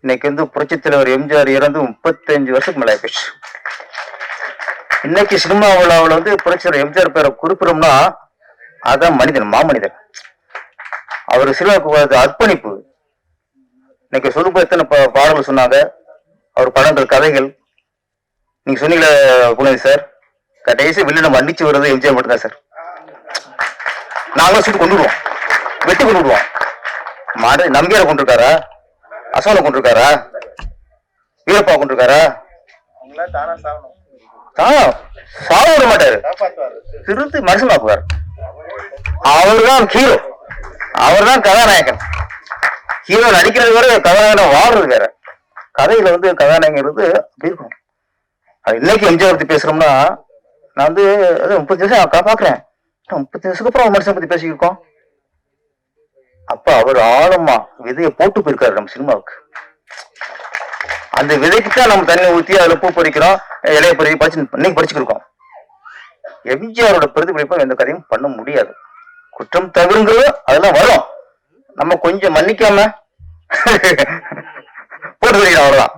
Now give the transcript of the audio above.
இன்னைக்கு வந்து புரட்சி தலைவர் எம்ஜிஆர் இறந்து 35 வருஷத்துக்கு மேல ஆயிடுச்சு. இன்னைக்கு சினிமா விழாவில் வந்து புரட்சி தலைவர் எம்ஜிஆர் பேரை குறிப்பிடும்னா அதான் மனிதன், மாமனிதன். அவர் சினிமாவுக்கு அர்ப்பணிப்பு. இன்னைக்கு சொல்லும்போது எத்தனை பாடல்கள் சொன்னாங்க, அவர் படங்கள், கதைகள். நீங்க சொன்னீங்களே புனதி சார், கடைசி வில்லனை மன்னிச்சு வருது எம்ஜிஆர் மட்டும்தான் சார். நாங்களும் சுட்டு கொண்டுடுவோம், வெட்டி கொண்டுடுவோம். நம்பியாரை கொண்டிருக்காரா, அசோனை கொண்டிருக்காரா, வீரப்பா கொண்டிருக்காரா? சாவ விட மாட்டாரு, திருத்தி மனுஷனாக்குவார். அவர்தான் ஹீரோ, அவர்தான் கதாநாயகன். ஹீரோ நடிக்கிறது வேற, கதாநாயகன் வாழ்றது வேற. கதையில வந்து கதாநாயகன் இருந்து அப்படி இருக்கும். இன்னைக்கு எம்ஜிஆர் பத்தி பேசுறோம்னா, நான் வந்து 30 வருஷம் பாக்குறேன், 30 வருஷத்துக்கு அப்புறம் மனுஷன் பத்தி பேசிக்கிருக்கோம். அப்ப அவர் ஆழமா விதையை போட்டு போயிருக்காரு நம்ம சினிமாவுக்கு. அந்த விதைக்குத்தான் நம்ம தண்ணி ஊற்றி அதுல பூ பறிக்கிறோம், இலைய பறிச்சு படிச்சு இன்னைக்கு படிச்சுக்கிருக்கோம். எம்ஜிஆரோட பிரதிபலிப்பை எந்த கதையும் பண்ண முடியாது. குற்றம் தவிர்ங்கிறது அதெல்லாம் வரும், நம்ம கொஞ்சம் மன்னிக்காம போட்டு அவ்வளவுதான்.